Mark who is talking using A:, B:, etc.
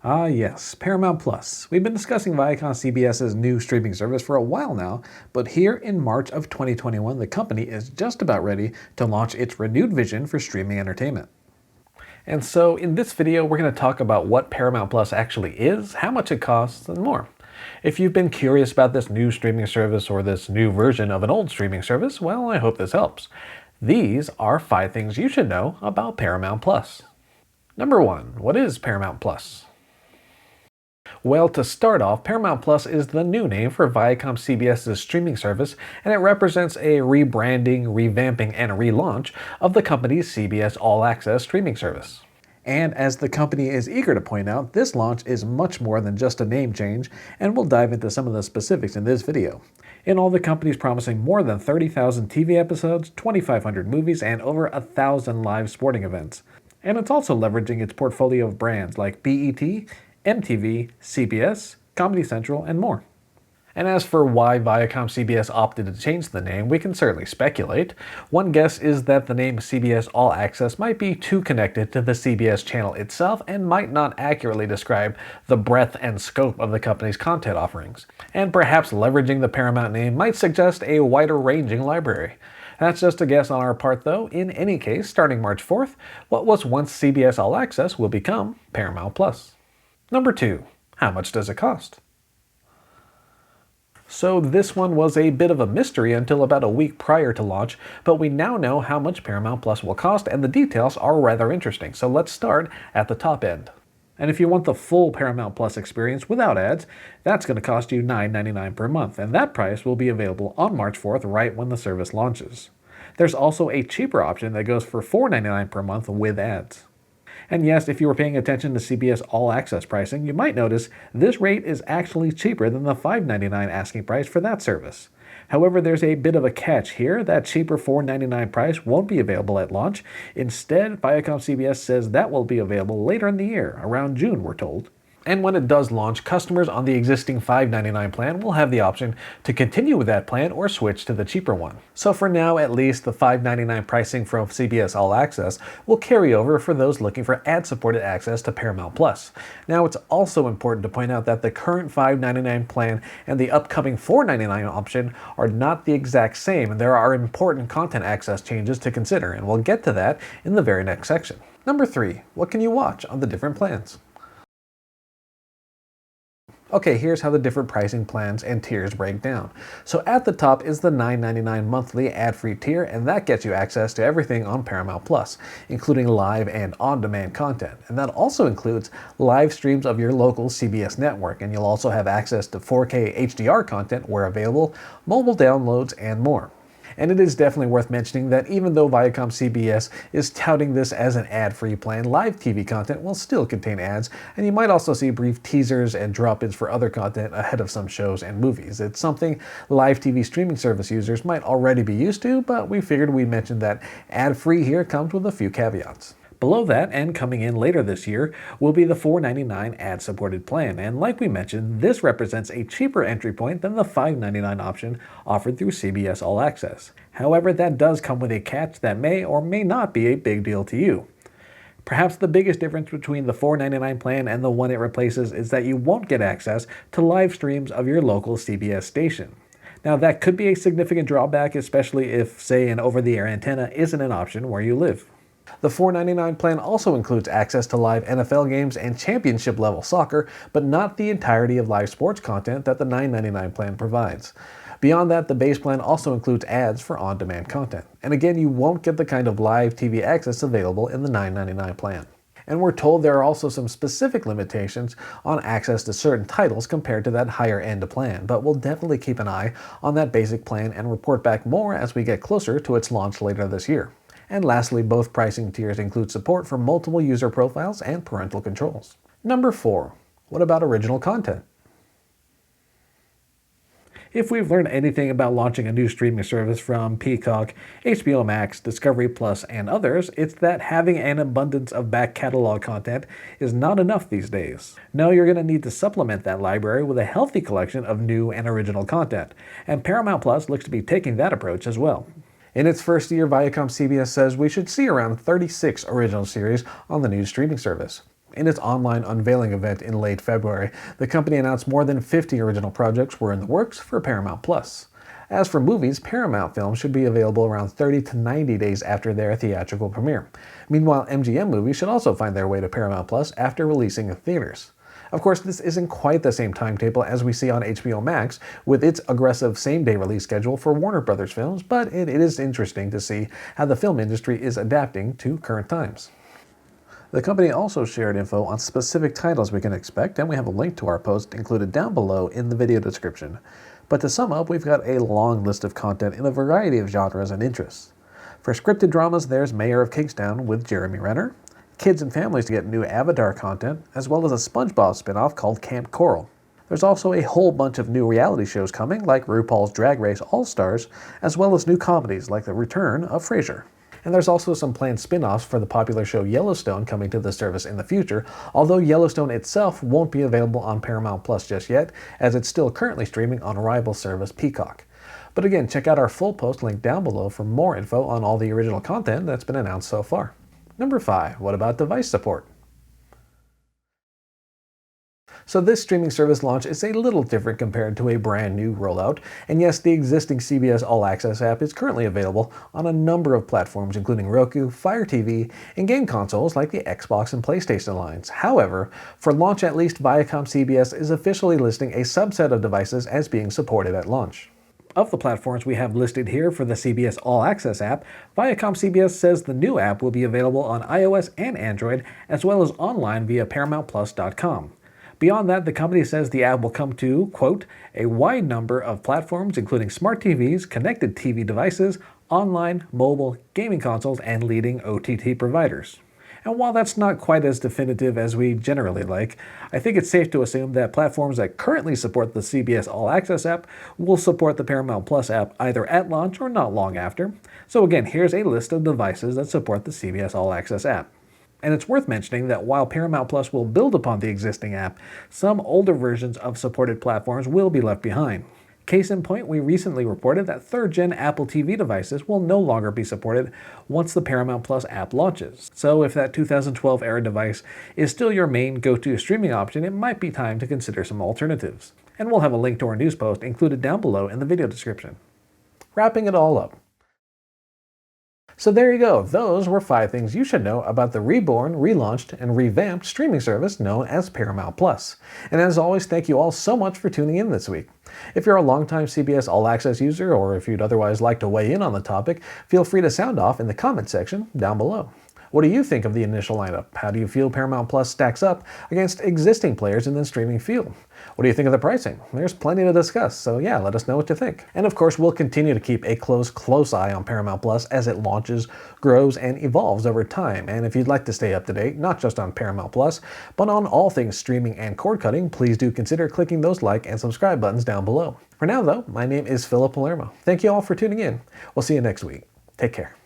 A: Ah yes, Paramount Plus. We've been discussing ViacomCBS's new streaming service for a while now, but here in March of 2021, the company is just about ready to launch its renewed vision for streaming entertainment. And so in this video, we're going to talk about what Paramount Plus actually is, how much it costs, and more. If you've been curious about this new streaming service or this new version of an old streaming service, well, I hope this helps. These are 5 things you should know about Paramount Plus. Number 1, what is Paramount Plus? Well, to start off, Paramount Plus is the new name for ViacomCBS's streaming service, and it represents a rebranding, revamping, and relaunch of the company's CBS All Access streaming service. And as the company is eager to point out, this launch is much more than just a name change, and we'll dive into some of the specifics in this video. In all, the company's promising more than 30,000 TV episodes, 2,500 movies, and over 1,000 live sporting events. And it's also leveraging its portfolio of brands like BET, MTV, CBS, Comedy Central, and more. And as for why ViacomCBS opted to change the name, we can certainly speculate. One guess is that the name CBS All Access might be too connected to the CBS channel itself and might not accurately describe the breadth and scope of the company's content offerings. And perhaps leveraging the Paramount name might suggest a wider-ranging library. That's just a guess on our part though. In any case, starting March 4th, what was once CBS All Access will become Paramount Plus. Number 2, how much does it cost? So this one was a bit of a mystery until about a week prior to launch, but we now know how much Paramount Plus will cost, and the details are rather interesting. So let's start at the top end. And if you want the full Paramount Plus experience without ads, that's going to cost you $9.99 per month, and that price will be available on March 4th, right when the service launches. There's also a cheaper option that goes for $4.99 per month with ads. And yes, if you were paying attention to CBS All Access pricing, you might notice this rate is actually cheaper than the $5.99 asking price for that service. However, there's a bit of a catch here. That cheaper $4.99 price won't be available at launch. Instead, ViacomCBS says that will be available later in the year, around June, we're told. And when it does launch, customers on the existing $5.99 plan will have the option to continue with that plan or switch to the cheaper one. So for now, at least, the $5.99 pricing from CBS All Access will carry over for those looking for ad-supported access to Paramount Plus. Now, it's also important to point out that the current $5.99 plan and the upcoming $4.99 option are not the exact same, and there are important content access changes to consider, and we'll get to that in the very next section. Number 3, what can you watch on the different plans? Okay, here's how the different pricing plans and tiers break down. So at the top is the $9.99 monthly ad-free tier, and that gets you access to everything on Paramount Plus, including live and on-demand content. And that also includes live streams of your local CBS network, and you'll also have access to 4K HDR content where available, mobile downloads, and more. And it is definitely worth mentioning that even though ViacomCBS is touting this as an ad-free plan, live TV content will still contain ads, and you might also see brief teasers and drop-ins for other content ahead of some shows and movies. It's something live TV streaming service users might already be used to, but we figured we'd mention that ad-free here comes with a few caveats. Below that, and coming in later this year, will be the $4.99 ad-supported plan, and like we mentioned, this represents a cheaper entry point than the $5.99 option offered through CBS All Access. However, that does come with a catch that may or may not be a big deal to you. Perhaps the biggest difference between the $4.99 plan and the one it replaces is that you won't get access to live streams of your local CBS station. Now, that could be a significant drawback, especially if, say, an over-the-air antenna isn't an option where you live. The $4.99 plan also includes access to live NFL games and championship-level soccer, but not the entirety of live sports content that the $9.99 plan provides. Beyond that, the base plan also includes ads for on-demand content. And again, you won't get the kind of live TV access available in the $9.99 plan. And we're told there are also some specific limitations on access to certain titles compared to that higher-end plan, but we'll definitely keep an eye on that basic plan and report back more as we get closer to its launch later this year. And lastly, both pricing tiers include support for multiple user profiles and parental controls. Number 4, what about original content? If we've learned anything about launching a new streaming service from Peacock, HBO Max, Discovery Plus, and others, it's that having an abundance of back catalog content is not enough these days. No, you're going to need to supplement that library with a healthy collection of new and original content, and Paramount Plus looks to be taking that approach as well. In its first year, ViacomCBS says we should see around 36 original series on the new streaming service. In its online unveiling event in late February, the company announced more than 50 original projects were in the works for Paramount Plus. As for movies, Paramount films should be available around 30 to 90 days after their theatrical premiere. Meanwhile, MGM movies should also find their way to Paramount Plus after releasing in theaters. Of course, this isn't quite the same timetable as we see on HBO Max with its aggressive same-day release schedule for Warner Brothers films, but it is interesting to see how the film industry is adapting to current times. The company also shared info on specific titles we can expect, and we have a link to our post included down below in the video description. But to sum up, we've got a long list of content in a variety of genres and interests. For scripted dramas, there's Mayor of Kingstown with Jeremy Renner, kids and families to get new Avatar content, as well as a SpongeBob spin-off called Camp Coral. There's also a whole bunch of new reality shows coming, like RuPaul's Drag Race All-Stars, as well as new comedies like the return of Frasier. And there's also some planned spin-offs for the popular show Yellowstone coming to the service in the future, although Yellowstone itself won't be available on Paramount Plus just yet, as it's still currently streaming on rival service Peacock. But again, check out our full post link down below for more info on all the original content that's been announced so far. Number 5. What about device support? So this streaming service launch is a little different compared to a brand new rollout, and yes, the existing CBS All Access app is currently available on a number of platforms including Roku, Fire TV, and game consoles like the Xbox and PlayStation lines. However, for launch at least, ViacomCBS is officially listing a subset of devices as being supported at launch. Of the platforms we have listed here for the CBS All Access app, ViacomCBS says the new app will be available on iOS and Android, as well as online via ParamountPlus.com. Beyond that, the company says the app will come to, quote, a wide number of platforms including smart TVs, connected TV devices, online, mobile, gaming consoles, and leading OTT providers. And while that's not quite as definitive as we generally like, I think it's safe to assume that platforms that currently support the CBS All Access app will support the Paramount Plus app either at launch or not long after. So again, here's a list of devices that support the CBS All Access app. And it's worth mentioning that while Paramount Plus will build upon the existing app, some older versions of supported platforms will be left behind. Case in point, we recently reported that third-gen Apple TV devices will no longer be supported once the Paramount Plus app launches. So if that 2012-era device is still your main go-to streaming option, it might be time to consider some alternatives. And we'll have a link to our news post included down below in the video description. Wrapping it all up. So there you go, those were 5 things you should know about the reborn, relaunched, and revamped streaming service known as Paramount Plus. And as always, thank you all so much for tuning in this week. If you're a longtime CBS All Access user, or if you'd otherwise like to weigh in on the topic, feel free to sound off in the comment section down below. What do you think of the initial lineup? How do you feel Paramount Plus stacks up against existing players in the streaming field? What do you think of the pricing? There's plenty to discuss, so yeah, let us know what you think. And of course, we'll continue to keep a close eye on Paramount Plus as it launches, grows, and evolves over time. And if you'd like to stay up to date, not just on Paramount Plus, but on all things streaming and cord cutting, please do consider clicking those like and subscribe buttons down below. For now though, my name is Philip Palermo. Thank you all for tuning in. We'll see you next week. Take care.